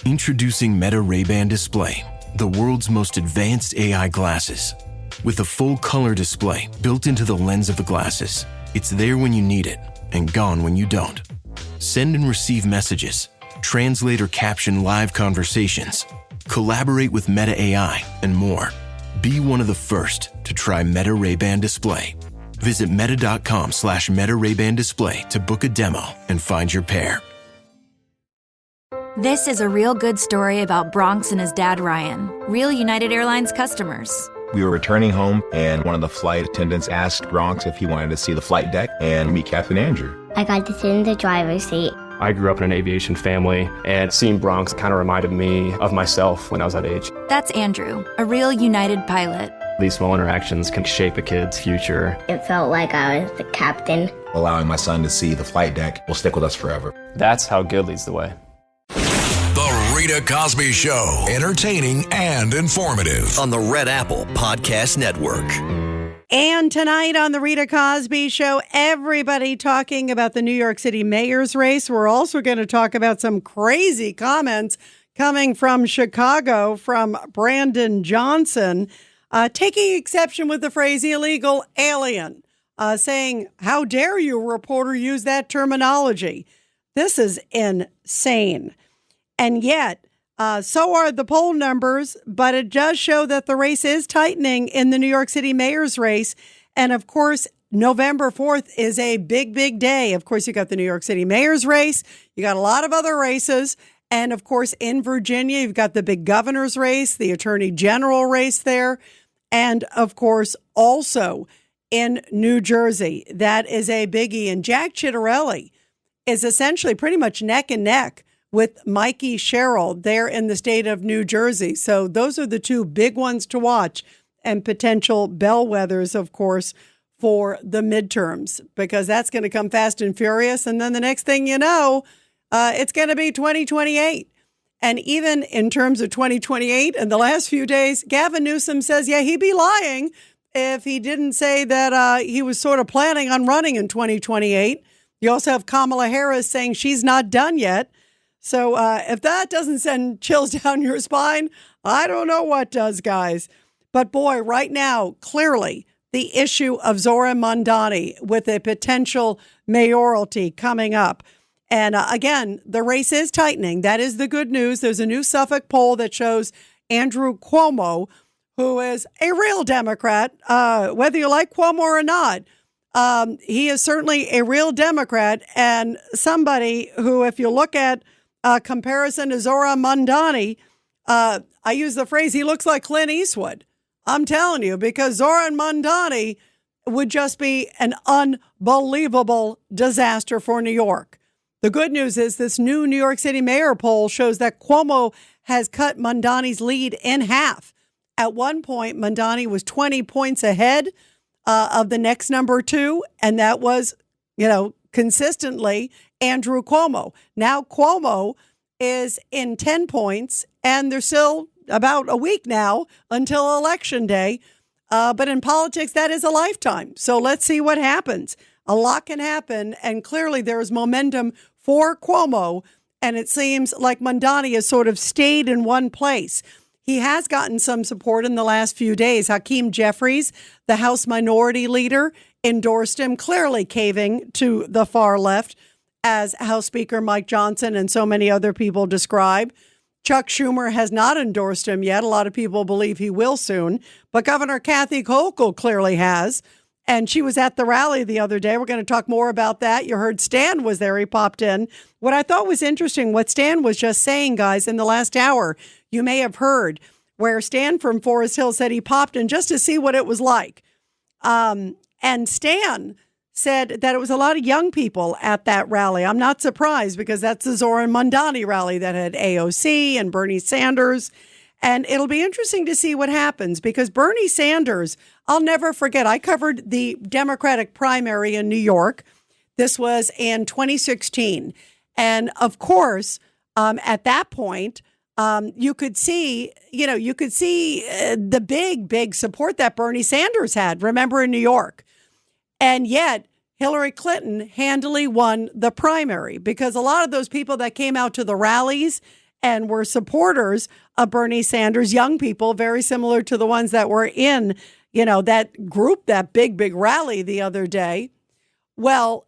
Introducing Meta Ray-Ban Display, the world's most advanced AI glasses. With a full color display built into the lens of the glasses, it's there when you need it and gone when you don't. Send and receive messages, translate or caption live conversations, collaborate with Meta AI, and more. Be one of the first to try Meta Ray-Ban Display. Visit meta.com/Meta Ray-Ban Display to book a demo and find your pair. This is a real good story about Bronx and his dad, Ryan, real United Airlines customers. We were returning home, and one of the flight attendants asked Bronx if he wanted to see the flight deck and meet Captain Andrew. I got to sit in the driver's seat. I grew up in an aviation family, and seeing Bronx kind of reminded me of myself when I was that age. That's Andrew, a real United pilot. These small interactions can shape a kid's future. It felt like I was the captain. Allowing my son to see the flight deck will stick with us forever. That's how good leads the way. The Rita Cosby Show. Entertaining and informative. On the Red Apple Podcast Network. And tonight on the Rita Cosby Show, everybody talking about the New York City mayor's race. We're also going to talk about some crazy comments coming from Chicago from Brandon Johnson, taking exception with the phrase illegal alien, saying, how dare you, reporter, use that terminology? This is insane. And yet, so are the poll numbers, but it does show that the race is tightening in the New York City mayor's race. And of course, November 4th is a big, big day. Of course, you got the New York City mayor's race. You got a lot of other races. And of course, in Virginia, you've got the big governor's race, the attorney general race there. And of course, also in New Jersey, that is a biggie. And Jack Ciattarelli is essentially pretty much neck and neck with Mikey Sherrill there in the state of New Jersey. So those are the two big ones to watch, and potential bellwethers, of course, for the midterms, because that's going to come fast and furious. And then the next thing you know, it's going to be 2028. And even in terms of 2028, in the last few days, Gavin Newsom says, yeah, he'd be lying if he didn't say that he was sort of planning on running in 2028. You also have Kamala Harris saying she's not done yet. So if that doesn't send chills down your spine, I don't know what does, guys. But boy, right now, clearly the issue of Zohran Mamdani with a potential mayoralty coming up. And again, the race is tightening. That is the good news. There's a new Suffolk poll that shows Andrew Cuomo, who is a real Democrat, whether you like Cuomo or not. He is certainly a real Democrat, and somebody who, if you look at comparison to Zohran Mamdani, I use the phrase, he looks like Clint Eastwood. I'm telling you, because Zohran Mamdani would just be an unbelievable disaster for New York. The good news is this new New York City mayor poll shows that Cuomo has cut Mamdani's lead in half. At one point, Mamdani was 20 points ahead of the next number two, and that was, consistently Andrew Cuomo. Now Cuomo is in 10 points, and there's still about a week now until Election Day. But in politics, that is a lifetime. So let's see what happens. A lot can happen, and clearly there is momentum for Cuomo, and it seems like Mamdani has sort of stayed in one place. He has gotten some support in the last few days. Hakeem Jeffries, the House Minority Leader, endorsed him, clearly caving to the far left, as House Speaker Mike Johnson and so many other people describe. Chuck Schumer has not endorsed him yet. A lot of people believe he will soon, but Governor Kathy Hochul clearly has. And she was at the rally the other day. We're going to talk more about that. You heard Stan was there. He popped in. What I thought was interesting, what Stan was just saying, guys, in the last hour, you may have heard where Stan from Forest Hill said he popped in just to see what it was like. And Stan said that it was a lot of young people at that rally. I'm not surprised, because that's the Zohran Mamdani rally that had AOC and Bernie Sanders. And it'll be interesting to see what happens, because Bernie Sanders, I'll never forget, I covered the Democratic primary in New York. This was in 2016. And of course, at that point, you could see the big support that Bernie Sanders had, remember, in New York. And yet Hillary Clinton handily won the primary, because a lot of those people that came out to the rallies and were supporters of Bernie Sanders, young people, very similar to the ones that were in, that group, that big rally the other day. Well,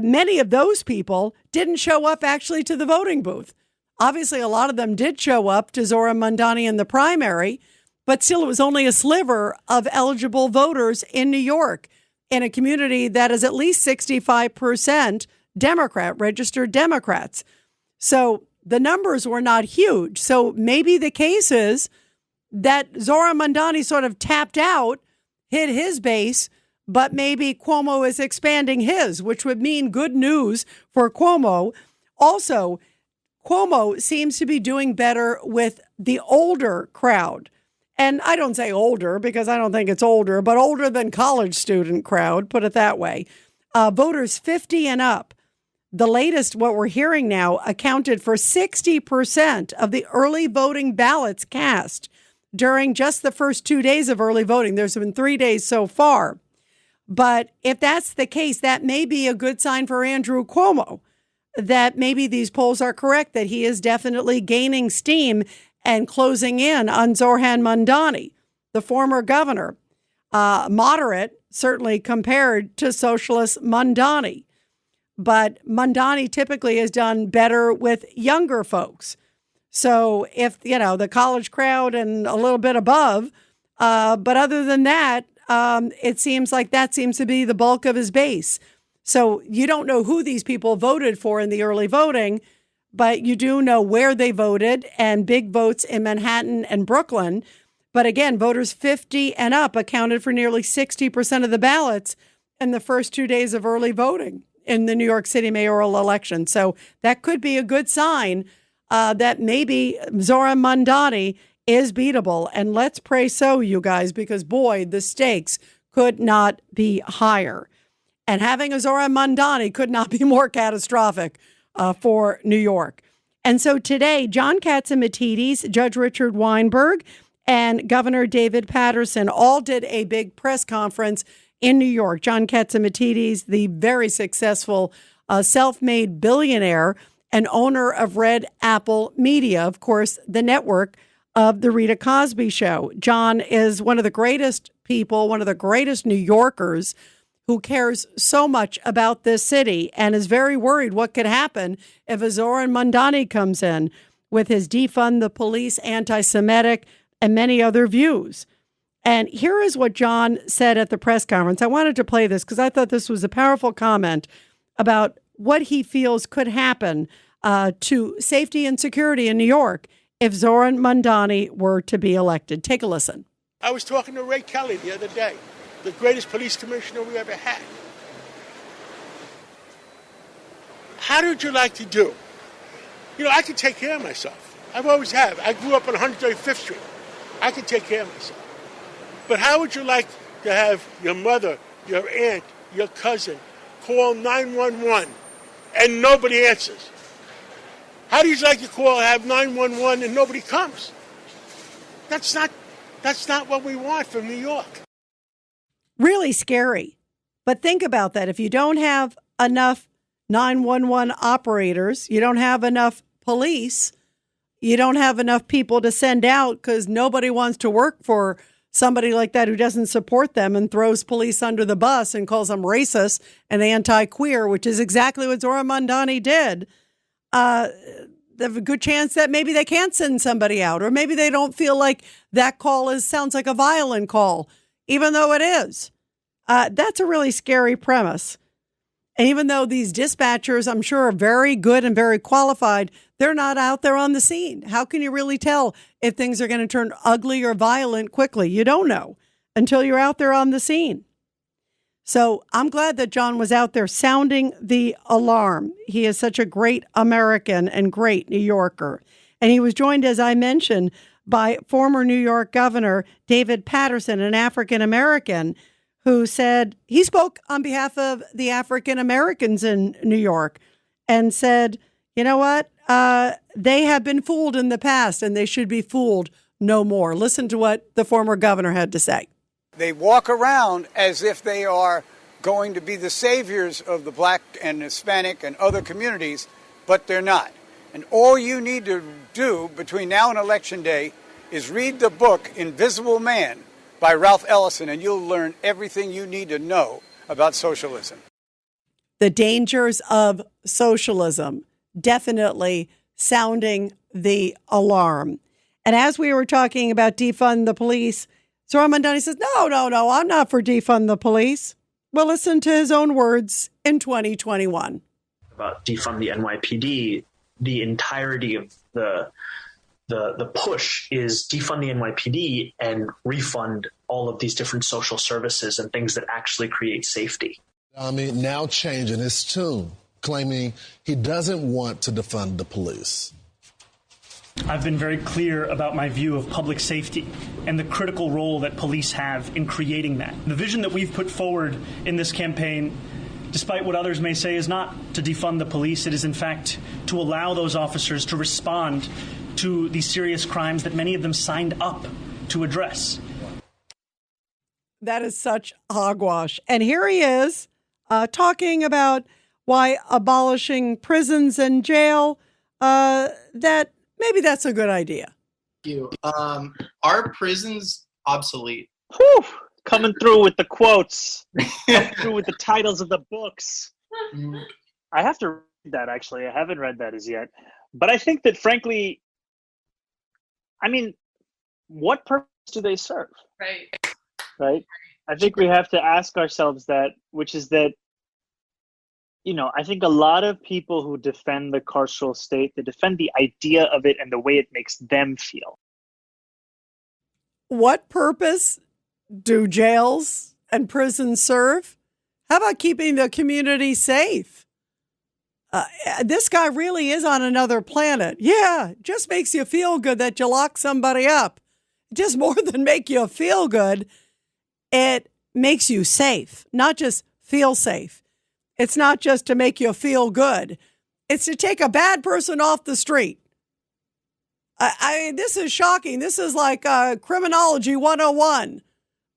many of those people didn't show up actually to the voting booth. Obviously, a lot of them did show up to Zohran Mamdani in the primary, but still it was only a sliver of eligible voters in New York, in a community that is at least 65% Democrat, registered Democrats. So the numbers were not huge. So maybe the case is that Zohran Mamdani sort of tapped out, hit his base, but maybe Cuomo is expanding his, which would mean good news for Cuomo. Also, Cuomo seems to be doing better with the older crowd. And I don't say older because I don't think it's older, but older than college student crowd, put it that way. Voters 50 and up. The latest, what we're hearing now, accounted for 60% of the early voting ballots cast during just the first 2 days of early voting. There's been 3 days so far. But if that's the case, that may be a good sign for Andrew Cuomo, that maybe these polls are correct, that he is definitely gaining steam and closing in on Zohran Mamdani, the former governor, moderate, certainly compared to socialist Mamdani. But Mamdani typically has done better with younger folks. So if, the college crowd and a little bit above, but other than that, it seems like that seems to be the bulk of his base. So you don't know who these people voted for in the early voting, but you do know where they voted, and big votes in Manhattan and Brooklyn. But again, voters 50 and up accounted for nearly 60% of the ballots in the first 2 days of early voting in the New York City mayoral election. So that could be a good sign that maybe Zohran Mamdani is beatable. And let's pray so, you guys, because, boy, the stakes could not be higher. And having a Zohran Mamdani could not be more catastrophic for New York. And so today, John Catsimatidis, Judge Richard Weinberg, and Governor David Patterson all did a big press conference in New York. John Catsimatidis, the very successful self-made billionaire and owner of Red Apple Media, of course, the network of The Rita Cosby Show. John is one of the greatest people, one of the greatest New Yorkers who cares so much about this city and is very worried what could happen if a Zohran Mamdani comes in with his defund the police, anti-Semitic, and many other views. And here is what John said at the press conference. I wanted to play this because I thought this was a powerful comment about what he feels could happen to safety and security in New York if Zohran Mamdani were to be elected. Take a listen. I was talking to Ray Kelly the other day, the greatest police commissioner we ever had. How did you like to do? I can take care of myself. I've always have. I grew up on 135th Street. I can take care of myself. But how would you like to have your mother, your aunt, your cousin call 911 and nobody answers? How do you like to have 911 and nobody comes? That's not what we want from New York. Really scary. But think about that. If you don't have enough 911 operators, you don't have enough police, you don't have enough people to send out because nobody wants to work for somebody like that who doesn't support them and throws police under the bus and calls them racist and anti-queer, which is exactly what Zohran Mamdani did. They have a good chance that maybe they can't send somebody out, or maybe they don't feel like that call sounds like a violent call, even though it is. That's a really scary premise. And even though these dispatchers, I'm sure, are very good and very qualified, they're not out there on the scene. How can you really tell if things are going to turn ugly or violent quickly? You don't know until you're out there on the scene. So I'm glad that John was out there sounding the alarm. He is such a great American and great New Yorker. And he was joined, as I mentioned, by former New York Governor David Patterson, an African American, who said he spoke on behalf of the African Americans in New York and said, you know what? They have been fooled in the past and they should be fooled no more. Listen to what the former governor had to say. They walk around as if they are going to be the saviors of the Black and Hispanic and other communities, but they're not. And all you need to do between now and Election Day is read the book Invisible Man by Ralph Ellison, and you'll learn everything you need to know about socialism. The dangers of socialism, definitely sounding the alarm. And as we were talking about defund the police, Zohran Mamdani says, no, I'm not for defund the police. Well, listen to his own words in 2021. About defund the NYPD, the entirety of the push is defund the NYPD and refund all of these different social services and things that actually create safety. Now changing his tune, claiming he doesn't want to defund the police. I've been very clear about my view of public safety and the critical role that police have in creating that. The vision that we've put forward in this campaign, despite what others may say, is not to defund the police. It is, in fact, to allow those officers to respond to these serious crimes that many of them signed up to address. That is such hogwash. And here he is talking about why abolishing prisons and jail, that maybe that's a good idea. Thank you. Are prisons obsolete? Whew, coming through with the quotes, coming through with the titles of the books. I have to read that, actually. I haven't read that as yet. But I think that, frankly, what purpose do they serve? Right? I think we have to ask ourselves that, which is that, I think a lot of people who defend the carceral state, they defend the idea of it and the way it makes them feel. What purpose do jails and prisons serve? How about keeping the community safe? This guy really is on another planet. Yeah, just makes you feel good that you lock somebody up. Just more than make you feel good, it makes you safe, not just feel safe. It's not just to make you feel good. It's to take a bad person off the street. This is shocking. This is like criminology 101.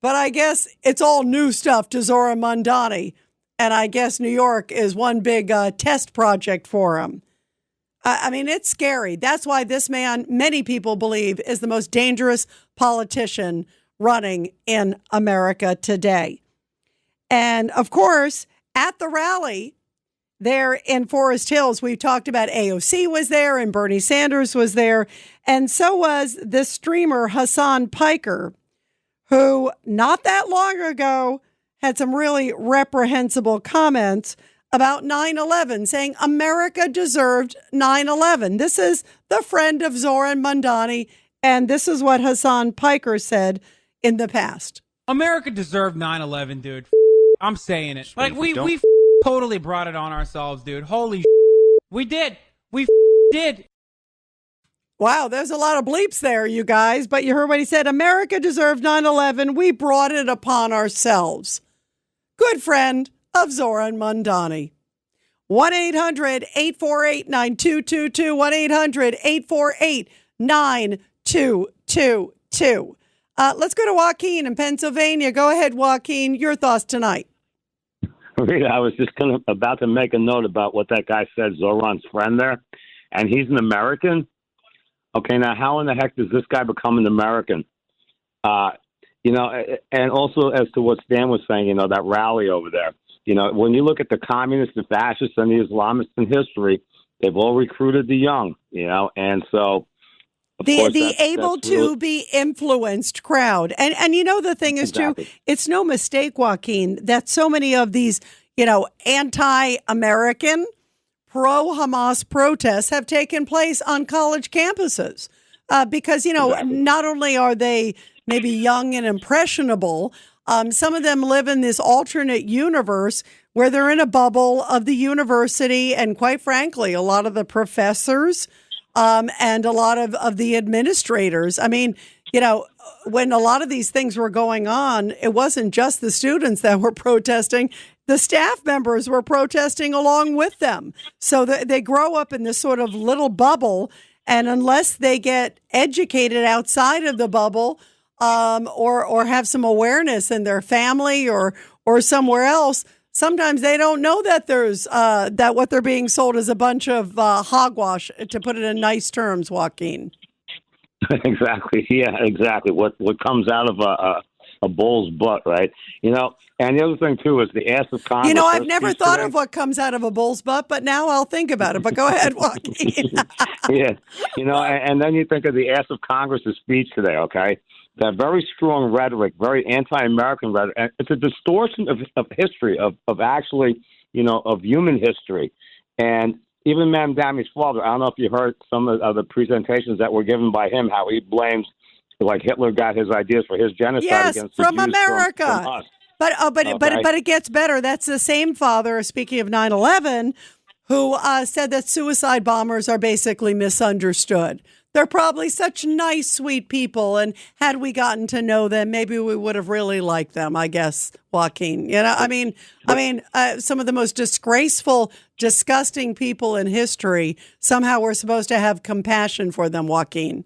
But I guess it's all new stuff to Zohran Mamdani. And I guess New York is one big test project for him. It's scary. That's why this man, many people believe, is the most dangerous politician running in America today. And of course, at the rally there in Forest Hills, we talked about AOC was there and Bernie Sanders was there. And so was this streamer Hassan Piker, who not that long ago had some really reprehensible comments about 9/11, saying America deserved 9/11. This is the friend of Zohran Mamdani, and this is what Hassan Piker said in the past. America deserved 9/11, dude. I'm saying it. Like, we totally brought it on ourselves, dude. Holy we did. We did. Wow, there's a lot of bleeps there, you guys. But you heard what he said. America deserved 9/11. We brought it upon ourselves. Good friend of Zohran Mamdani. 1-800-848-9222. 1-800-848-9222. Let's go to Joaquin in Pennsylvania. Go ahead, Joaquin. Your thoughts tonight. Rita, I was just about to make a note about what that guy said, Zohran's friend there, and he's an American. Okay, now how in the heck does this guy become an American? And also as to what Stan was saying, that rally over there. When you look at the communists, the fascists, and the Islamists in history, they've all recruited the young, and so the able to really be influenced crowd. And the thing is, exactly, too, it's no mistake, Joaquin, that so many of these, anti-American, pro-Hamas protests have taken place on college campuses because, exactly, not only are they maybe young and impressionable, some of them live in this alternate universe where they're in a bubble of the university. And quite frankly, a lot of the professors and a lot of the administrators. When a lot of these things were going on, it wasn't just the students that were protesting. The staff members were protesting along with them. So they grow up in this sort of little bubble. And unless they get educated outside of the bubble, or have some awareness in their family or somewhere else, sometimes they don't know that there's that what they're being sold is a bunch of hogwash, to put it in nice terms, Joaquin. Exactly. Yeah, exactly. What comes out of a bull's butt, right? And the other thing too is the ass of Congress. I've never thought of what comes out of a bull's butt, but now I'll think about it. But go ahead, Joaquin. Yeah, and then you think of the ass of Congress's speech today. Okay, that very strong rhetoric, very anti-American rhetoric. And it's a distortion of history, of actually, of human history, and. Even Mamdani's father, I don't know if you heard some of the presentations that were given by him, how he blames, like Hitler got his ideas for his genocide against the from Jews America. From us. But it gets better. That's the same father, speaking of 9/11, who said that suicide bombers are basically misunderstood. They're probably such nice, sweet people, and had we gotten to know them, maybe we would have really liked them, I guess, Joaquin. Some of the most disgraceful, disgusting people in history, somehow we're supposed to have compassion for them, Joaquin.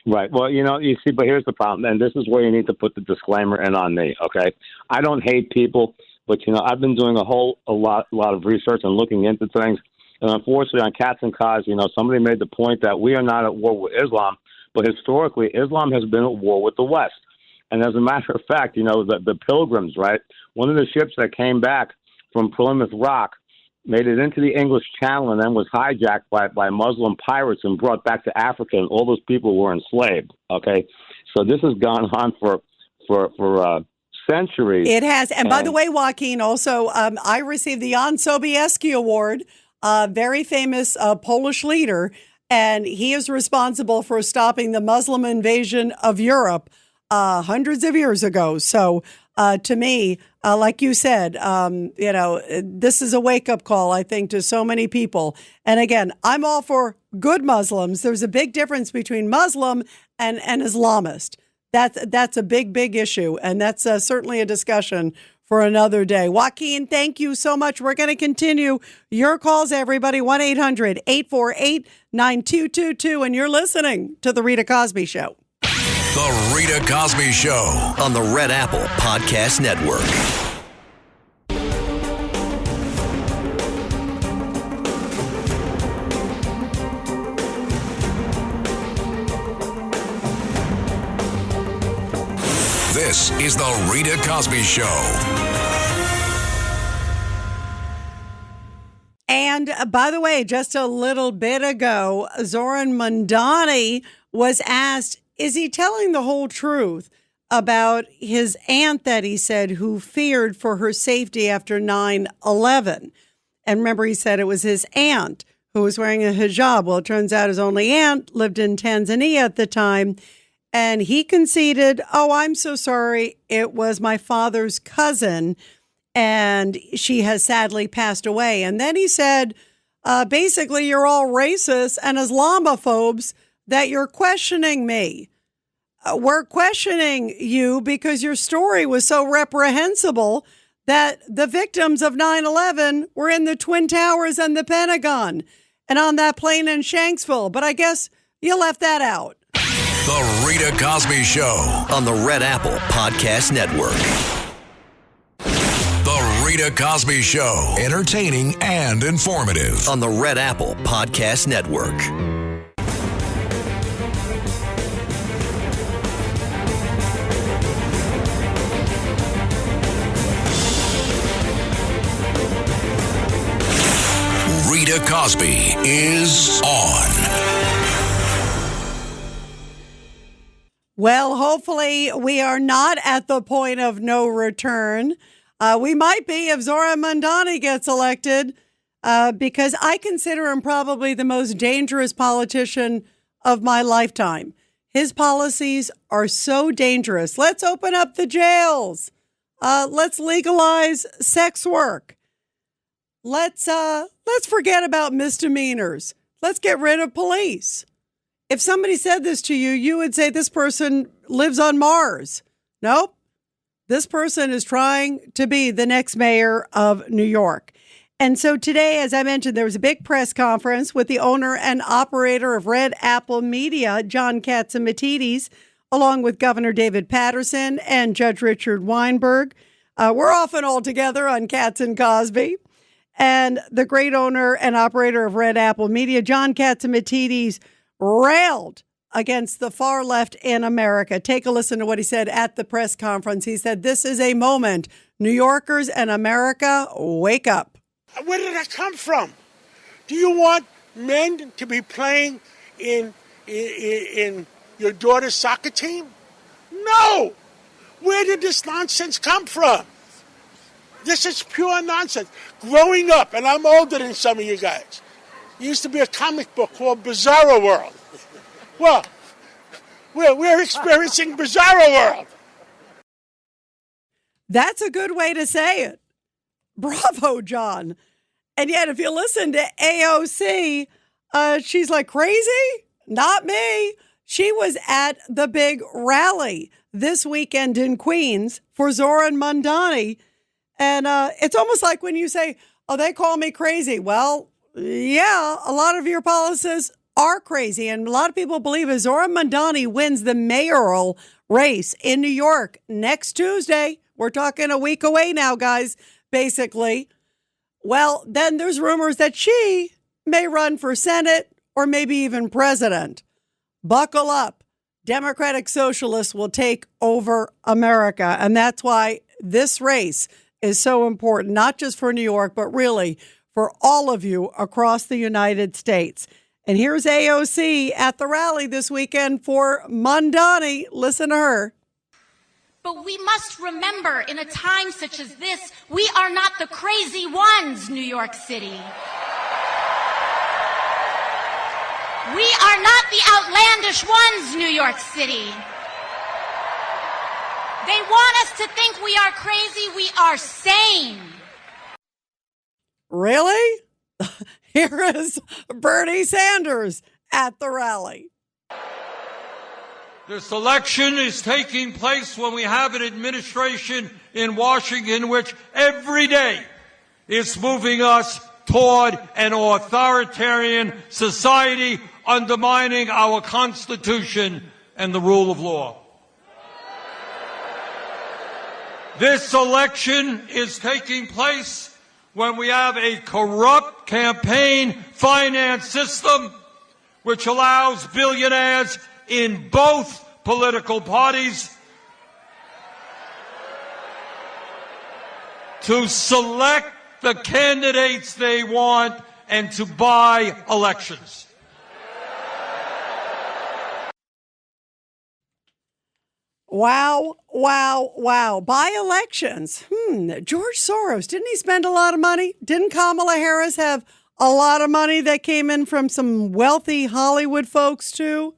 Right. Well, you see, but here's the problem, and this is where you need to put the disclaimer in on me, okay? I don't hate people, but, I've been doing a lot of research and looking into things. And unfortunately, on Cats and Cause, somebody made the point that we are not at war with Islam, but historically, Islam has been at war with the West. And as a matter of fact, the Pilgrims, right? One of the ships that came back from Plymouth Rock made it into the English Channel and then was hijacked by Muslim pirates and brought back to Africa, and all those people were enslaved. Okay, so this has gone on for centuries. It has. And by the way, Joaquin, also, I received the Jan Sobieski Award. Very famous Polish leader, and he is responsible for stopping the Muslim invasion of Europe hundreds of years ago. So to me, like you said, this is a wake-up call, I think, to so many people. And again, I'm all for good Muslims. There's a big difference between Muslim and Islamist. That's a big, big issue, and that's certainly a discussion for another day. Joaquin, thank you so much. We're going to continue your calls, everybody. 1-800-848-9222. And you're listening to The Rita Cosby Show. The Rita Cosby Show on the Red Apple Podcast Network. This is The Rita Cosby Show. And by the way, just a little bit ago, Zohran Mamdani was asked, is he telling the whole truth about his aunt that he said who feared for her safety after 9/11? And remember, he said it was his aunt who was wearing a hijab. Well, it turns out his only aunt lived in Tanzania at the time. And he conceded, oh, I'm so sorry. It was my father's cousin, and she has sadly passed away. And then he said, basically, you're all racist and Islamophobes that you're questioning me. We're questioning you because your story was so reprehensible that the victims of 9/11 were in the Twin Towers and the Pentagon and on that plane in Shanksville. But I guess you left that out. The Rita Cosby Show on the Red Apple Podcast Network. The Rita Cosby Show, entertaining and informative on the Red Apple Podcast Network. Rita Cosby is on. Well, hopefully we are not at the point of no return. We might be if Zohran Mamdani gets elected, because I consider him probably the most dangerous politician of my lifetime. His policies are so dangerous. Let's open up the jails. Let's legalize sex work. Let's forget about misdemeanors. Let's get rid of police. If somebody said this to you, you would say this person lives on Mars. Nope. This person is trying to be the next mayor of New York. And so today, as I mentioned, there was a big press conference with the owner and operator of Red Apple Media, John Catsimatidis, along with Governor David Patterson and Judge Richard Weinberg. We're often all together on Cats and Cosby. And the great owner and operator of Red Apple Media, John Catsimatidis, railed against the far left in America. Take a listen to what he said at the press conference. He said, "This is a moment. New Yorkers and America, wake up." Where did that come from? Do you want men to be playing in your daughter's soccer team? No! Where did this nonsense come from? This is pure nonsense. Growing up, and I'm older than some of you guys, there used to be a comic book called Bizarro World. Well, we're experiencing Bizarro World. That's a good way to say it. Bravo, John. And yet, if you listen to AOC, she's like, crazy? Not me. She was at the big rally this weekend in Queens for Zohran Mamdani. And it's almost like when you say, oh, they call me crazy. Well, yeah, a lot of your policies are crazy. And a lot of people believe as Zohran Mamdani wins the mayoral race in New York next Tuesday. We're talking a week away now, guys, basically. Well, then there's rumors that she may run for Senate or maybe even president. Buckle up. Democratic Socialists will take over America. And that's why this race is so important, not just for New York, but really for all of you across the United States. And here's AOC at the rally this weekend for Mamdani. Listen to her. But we must remember, in a time such as this, we are not the crazy ones, New York City. We are not the outlandish ones, New York City. They want us to think we are crazy. We are sane. Really? Here is Bernie Sanders at the rally. This election is taking place when we have an administration in Washington which every day is moving us toward an authoritarian society, undermining our Constitution and the rule of law. This election is taking place when we have a corrupt campaign finance system which allows billionaires in both political parties to select the candidates they want and to buy elections. Wow, wow, wow. Buy elections. George Soros, didn't he spend a lot of money? Didn't Kamala Harris have a lot of money that came in from some wealthy Hollywood folks too?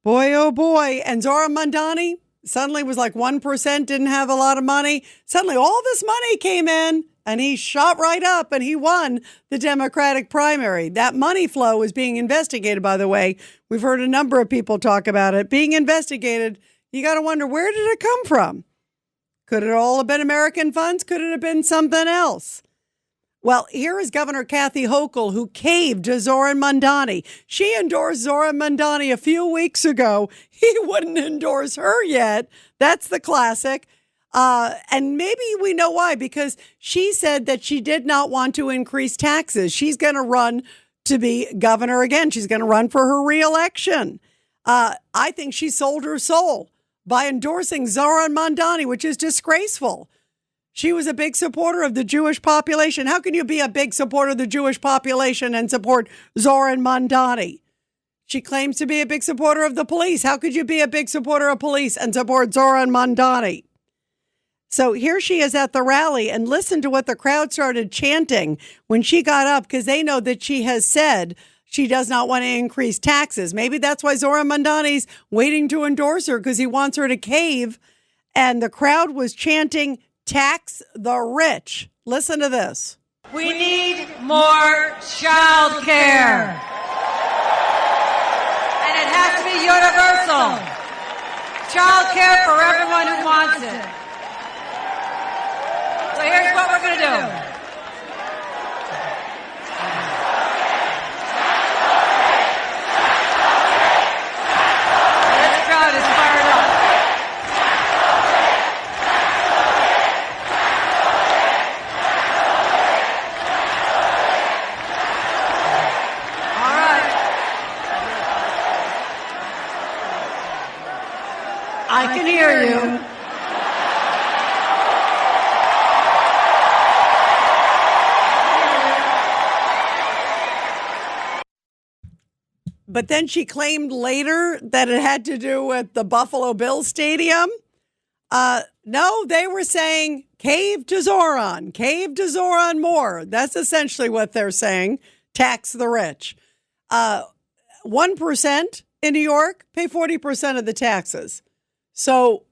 Boy, oh boy. And Zohran Mamdani suddenly was like 1%, didn't have a lot of money. Suddenly all this money came in and he shot right up and he won the Democratic primary. That money flow is being investigated, by the way. We've heard a number of people talk about it being investigated. You got to wonder, where did it come from? Could it all have been American funds? Could it have been something else? Well, here is Governor Kathy Hochul, who caved to Zohran Mamdani. She endorsed Zohran Mamdani a few weeks ago. He wouldn't endorse her yet. That's the classic. And maybe we know why, because she said that she did not want to increase taxes. She's going to run to be governor again. She's going to run for her reelection. I think she sold her soul by endorsing Zohran Mamdani, which is disgraceful. She was a big supporter of the Jewish population. How can you be a big supporter of the Jewish population and support Zohran Mamdani? She claims to be a big supporter of the police. How could you be a big supporter of police and support Zohran Mamdani? So here she is at the rally, and listen to what the crowd started chanting when she got up, because they know that she has said she does not want to increase taxes. Maybe that's why Zohran Mamdani's waiting to endorse her, because he wants her to cave. And the crowd was chanting, "Tax the rich." Listen to this. We need more child care. And it has to be universal. Child care for everyone who wants it. So here's what we're going to do. This crowd is fired up. I can hear you. But then she claimed later that it had to do with the Buffalo Bills stadium. No, they were saying cave to Zohran more. That's essentially what they're saying. Tax the rich. 1% in New York pay 40% of the taxes. So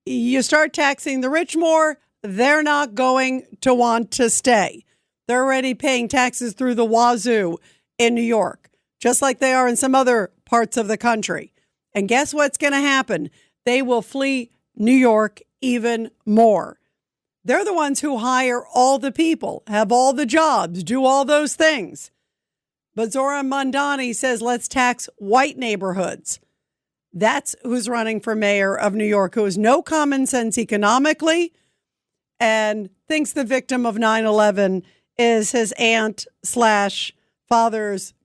you start taxing the rich more, they're not going to want to stay. They're already paying taxes through the wazoo in New York, just like they are in some other parts of the country. And guess what's going to happen? They will flee New York even more. They're the ones who hire all the people, have all the jobs, do all those things. But Zohran Mamdani says, let's tax white neighborhoods. That's who's running for mayor of New York, who has no common sense economically and thinks the victim of 9/11 is his aunt/father's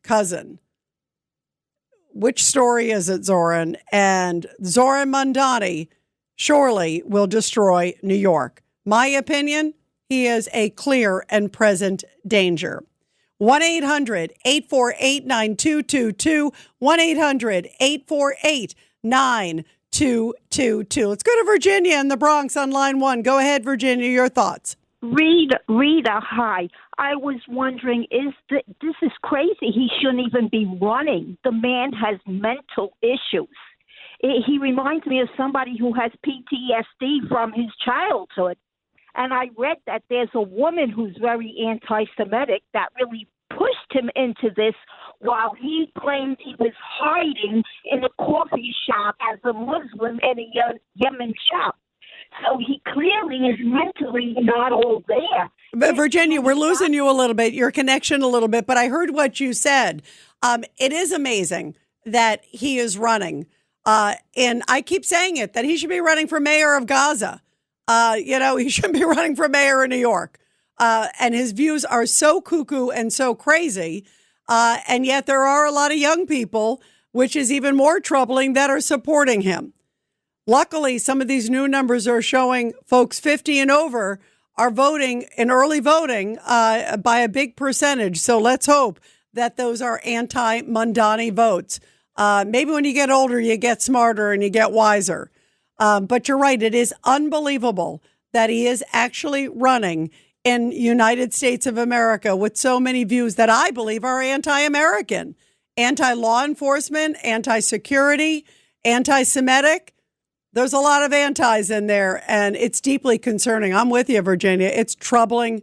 cousin. Which story is it, Zohran? And Zohran Mamdani surely will destroy New York. My opinion, he is a clear and present danger. 1-800-848-9222, 1-800-848-9222. Let's go to Virginia in the Bronx on line 1. Go ahead, Virginia, your thoughts. Rita, hi. I was wondering, this is crazy. He shouldn't even be running. The man has mental issues. He reminds me of somebody who has PTSD from his childhood. And I read that there's a woman who's very anti-Semitic that really pushed him into this while he claimed he was hiding in a coffee shop as a Muslim in a Yemen shop. So he clearly is mentally not all there. But Virginia, we're losing you a little bit, your connection a little bit, but I heard what you said. It is amazing that he is running. And I keep saying it, that he should be running for mayor of Gaza. He shouldn't be running for mayor in New York. And his views are so cuckoo and so crazy. And yet there are a lot of young people, which is even more troubling, that are supporting him. Luckily, some of these new numbers are showing folks 50 and over are voting in early voting by a big percentage. So let's hope that those are anti-Mamdani votes. Maybe when you get older, you get smarter and you get wiser. But you're right. It is unbelievable that he is actually running in United States of America with so many views that I believe are anti-American, anti-law enforcement, anti-security, anti-Semitic. There's a lot of antis in there, and it's deeply concerning. I'm with you, Virginia. It's troubling.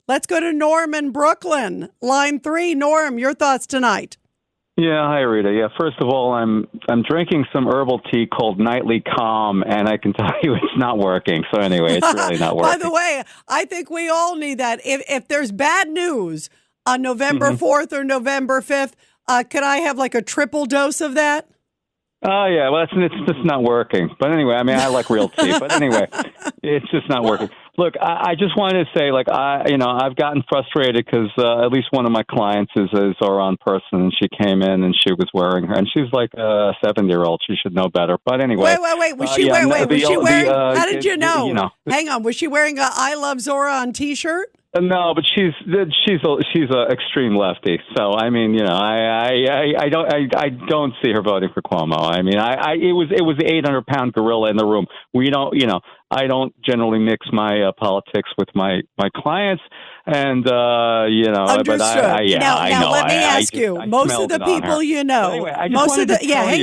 Let's go to Norm in Brooklyn. Line 3. Norm, your thoughts tonight. Yeah, hi, Rita. Yeah, first of all, I'm drinking some herbal tea called Nightly Calm, and I can tell you it's not working. So anyway, it's really not working. By the way, I think we all need that. If there's bad news on November 4th or November 5th, could I have like a triple dose of that? Oh, yeah. Well, it's just not working. But anyway, I mean, I like real tea. But anyway, it's just not working. Look, I just wanted to say, like, I've gotten frustrated because at least one of my clients is a Zohran person, and she came in and she was wearing her, and she's like a 7-year-old. She should know better. But anyway. Wait. Was she wearing? How did you know? Hang on. Was she wearing a I Love Zohran T-shirt? No, but she's a extreme lefty. So I mean, I don't see her voting for Cuomo. I mean, it was the 800-pound gorilla in the room. I don't generally mix my politics with my clients, and Understood. But I know. Let me ask you. Most of the people you know. Anyway, hang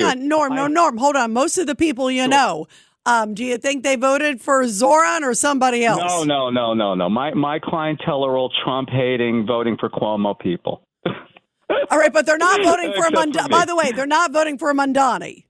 on, Norm, hold on. Most of the people you know. Do you think they voted for Zohran or somebody else? No. My clientele are all Trump-hating, voting for Cuomo people. All right, but they're not voting for Mamdani. By the way, they're not voting for Mamdani.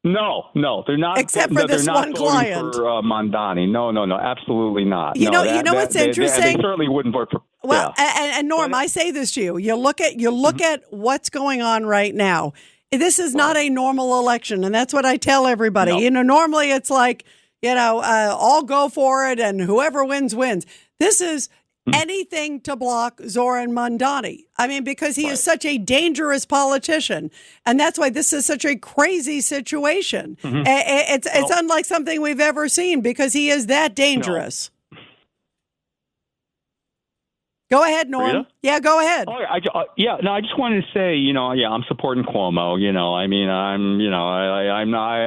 No, they're not. Except for this one client. For Mamdani. No, absolutely not. You know what's interesting? They certainly wouldn't vote for. Well, yeah. and Norm, I say this to you. You look at what's going on right now. This is not a normal election, and that's what I tell everybody. No. Normally it's like, all go for it, and whoever wins, wins. This is anything to block Zohran Mamdani. I mean, because he is such a dangerous politician. And that's why this is such a crazy situation. It's unlike something we've ever seen because he is that dangerous. Go ahead, Norm. Rita? Yeah, go ahead. Oh, I just wanted to say, I'm supporting Cuomo.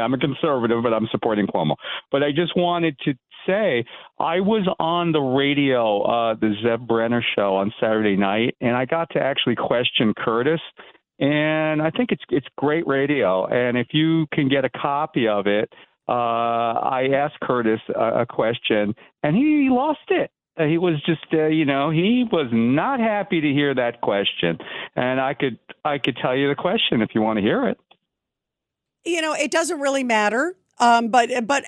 I'm a conservative, but I'm supporting Cuomo. But I just wanted to say, I was on the radio, the Zeb Brenner show on Saturday night, and I got to actually question Curtis. And I think it's great radio. And if you can get a copy of it, I asked Curtis a question, and he lost it. He was just, he was not happy to hear that question. And I could tell you the question if you want to hear it. It doesn't really matter. But what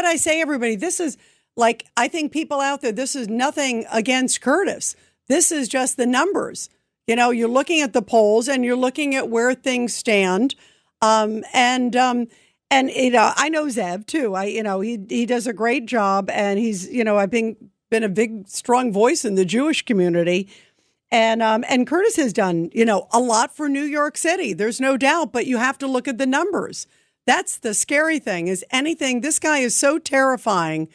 I say, everybody, this is like, I think people out there, this is nothing against Curtis. This is just the numbers. You're looking at the polls and you're looking at where things stand. And I know Zev too. He does a great job, and he's, I've been a big, strong voice in the Jewish community. And Curtis has done, a lot for New York City. There's no doubt, but you have to look at the numbers. That's the scary thing is this guy is so terrifying,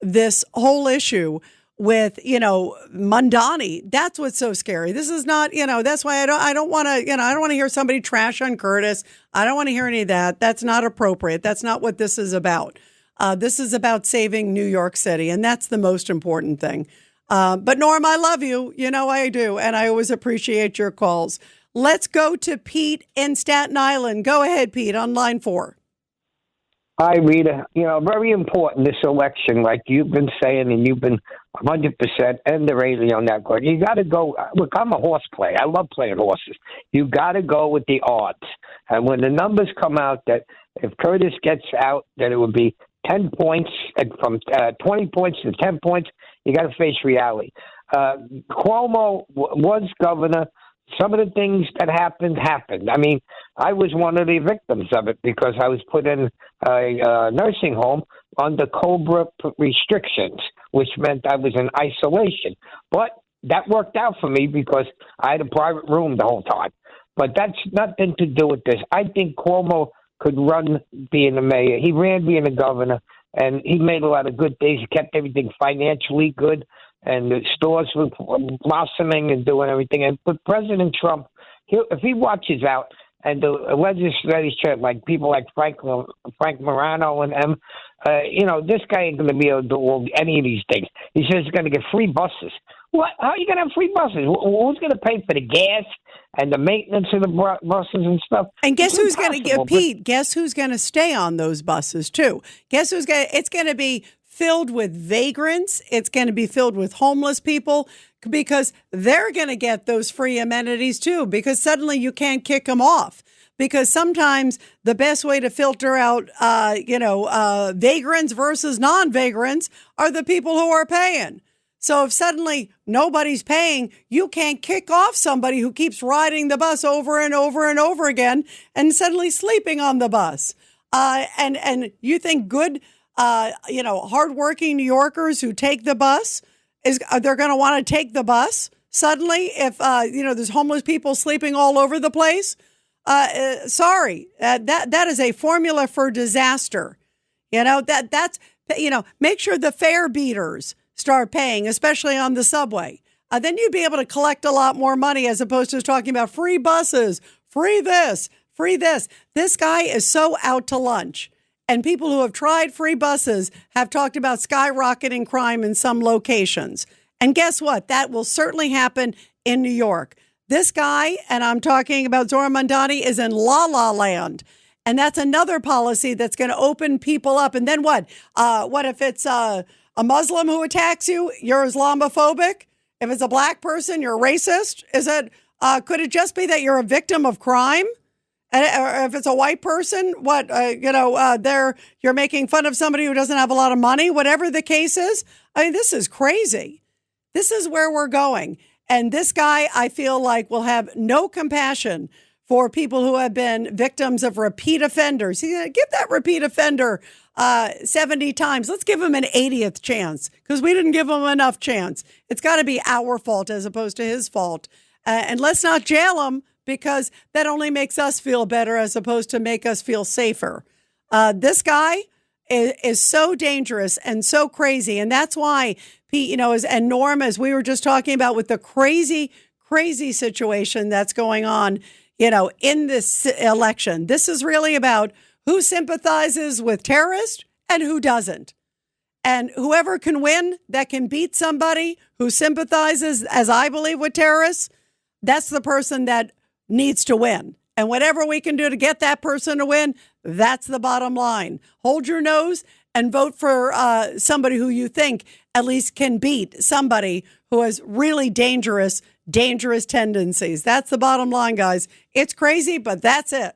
this whole issue with, Mamdani. That's what's so scary. This is not, that's why I don't want to hear somebody trash on Curtis. I don't want to hear any of that. That's not appropriate. That's not what this is about. This is about saving New York City, and that's the most important thing. But Norm, I love you. I do, and I always appreciate your calls. Let's go to Pete in Staten Island. Go ahead, Pete, on line 4. Hi, Rita. Very important, this election, like you've been saying, and you've been 100% and the radio network. You got to go. Look, I'm a horse player. I love playing horses. You got to go with the odds. And when the numbers come out that if Curtis gets out, that it would be 10 points, and from 20 points to 10 points, you got to face reality. Cuomo was governor. Some of the things that happened. I mean, I was one of the victims of it because I was put in a nursing home under COBRA restrictions, which meant I was in isolation. But that worked out for me because I had a private room the whole time. But that's nothing to do with this. I think Cuomo could run being a mayor. He ran being a governor, and he made a lot of good things. He kept everything financially good, and the stores were blossoming and doing everything. But President Trump, if he watches out, and the legislature, like people like Frank Morano and them, this guy ain't going to be able to do any of these things. He says he's going to get free buses. What? How are you going to have free buses? Who's going to pay for the gas and the maintenance of the buses and stuff? And guess who's going to get, Pete, guess who's going to stay on those buses too? Guess who's going to, it's going to be filled with vagrants. It's going to be filled with homeless people because they're going to get those free amenities too, because suddenly you can't kick them off. Because sometimes the best way to filter out, vagrants versus non-vagrants are the people who are paying. So if suddenly nobody's paying, you can't kick off somebody who keeps riding the bus over and over and over again and suddenly sleeping on the bus. And you think good, hardworking New Yorkers who take the bus they're going to want to take the bus suddenly if there's homeless people sleeping all over the place. Sorry, that is a formula for disaster. Make sure the fare beaters start paying, especially on the subway. Then you'd be able to collect a lot more money as opposed to talking about free buses, free this, free this. This guy is so out to lunch. And people who have tried free buses have talked about skyrocketing crime in some locations. And guess what? That will certainly happen in New York. This guy, and I'm talking about Zohran Mamdani, is in La La Land. And that's another policy that's going to open people up. And then what? What if it's a Muslim who attacks you? You're Islamophobic? If it's a black person, you're racist? Could it just be that you're a victim of crime? Or if it's a white person, you're making fun of somebody who doesn't have a lot of money, whatever the case is. I mean, this is crazy. This is where we're going. And this guy, I feel like, will have no compassion for people who have been victims of repeat offenders. Give that repeat offender 70 times. Let's give him an 80th chance because we didn't give him enough chance. It's got to be our fault as opposed to his fault. And let's not jail him because that only makes us feel better as opposed to make us feel safer. This guy is so dangerous and so crazy. And that's why, Pete, and Norm, as we were just talking about with the crazy situation that's going on, in this election, this is really about who sympathizes with terrorists and who doesn't. And whoever can win, that can beat somebody who sympathizes, as I believe, with terrorists, that's the person that needs to win. And whatever we can do to get that person to win, that's the bottom line. Hold your nose and vote for somebody who you think at least can beat somebody who has really dangerous tendencies. That's the bottom line, guys. It's crazy, but that's it.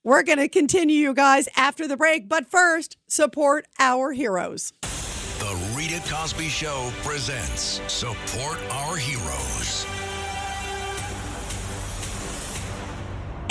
We're going to continue, you guys, after the break. But first, support our heroes. The Rita Cosby Show presents Support Our Heroes.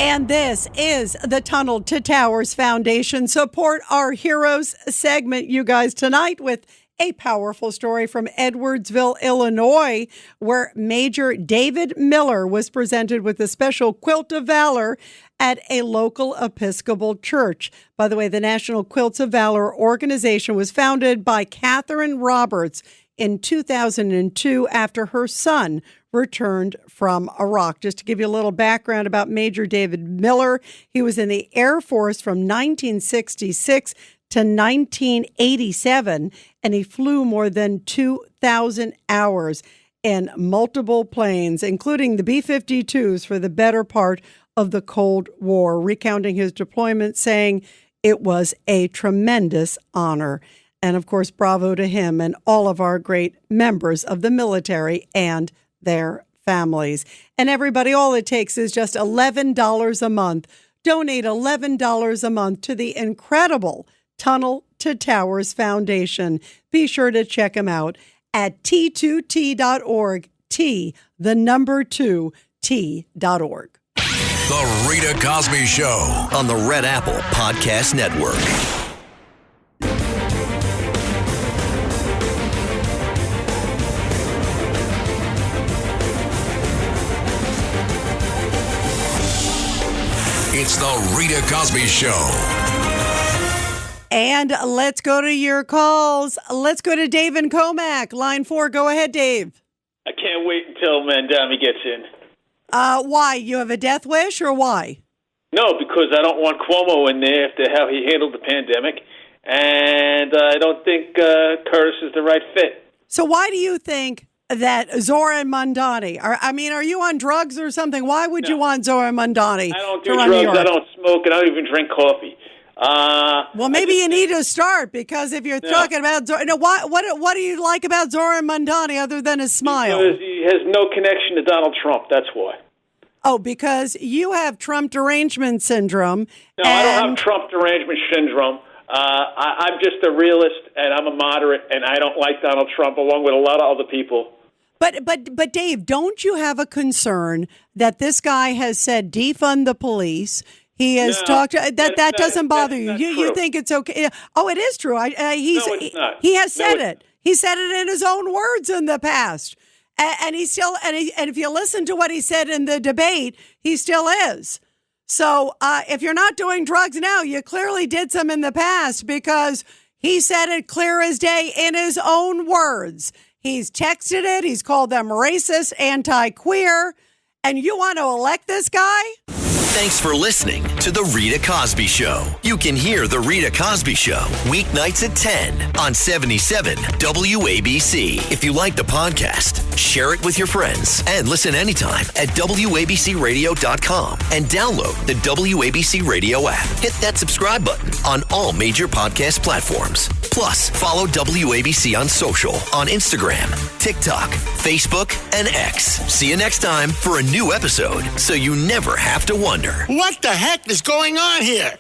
And this is the Tunnel to Towers Foundation Support Our Heroes segment, you guys, tonight with a powerful story from Edwardsville, Illinois, where Major David Miller was presented with a special Quilt of Valor at a local Episcopal church. By the way, the National Quilts of Valor organization was founded by Catherine Roberts in 2002 after her son returned from Iraq. Just to give you a little background about Major David Miller, he was in the Air Force from 1966 to 1987, and he flew more than 2,000 hours in multiple planes, including the B-52s for the better part of the Cold War, recounting his deployment, saying it was a tremendous honor. And of course, bravo to him and all of our great members of the military and their families. And everybody, all it takes is just $11 a month. Donate $11 a month to the incredible Tunnel to Towers Foundation. Be sure to check them out at T2T.org, T2T.org. The Rita Cosby Show on the Red Apple Podcast Network. It's the Rita Cosby Show. And let's go to your calls. Let's go to Dave in Comac. Line 4. Go ahead, Dave. I can't wait until Mamdani gets in. Why? You have a death wish or why? No, because I don't want Cuomo in there after how he handled the pandemic. And I don't think Curtis is the right fit. So why do you think that Zohran Mamdani, are you on drugs or something? Why would you want Zohran Mamdani? I don't do drugs. I don't smoke, and I don't even drink coffee. Well, maybe you need to start, because if you're talking about what do you like about Zohran Mamdani other than his smile? Because he has no connection to Donald Trump. That's why. Oh, because you have Trump derangement syndrome. No, I don't have Trump derangement syndrome. I'm just a realist, and I'm a moderate, and I don't like Donald Trump, along with a lot of other people. But Dave, don't you have a concern that this guy has said defund the police? He has talked that doesn't bother you. You think it's okay? Oh, it is true. No, it's not. He has said it. He said it in his own words in the past, and he still and if you listen to what he said in the debate, he still is. So if you're not doing drugs now, you clearly did some in the past, because he said it clear as day in his own words. He's texted it. He's called them racist, anti-queer, and you want to elect this guy? Thanks for listening to The Rita Cosby Show. You can hear The Rita Cosby Show weeknights at 10 on 77 WABC. If you like the podcast, share it with your friends and listen anytime at WABCRadio.com and download the WABC Radio app. Hit that subscribe button on all major podcast platforms. Plus, follow WABC on social on Instagram, TikTok, Facebook, and X. See you next time for a new episode, so you never have to wonder. What the heck is going on here?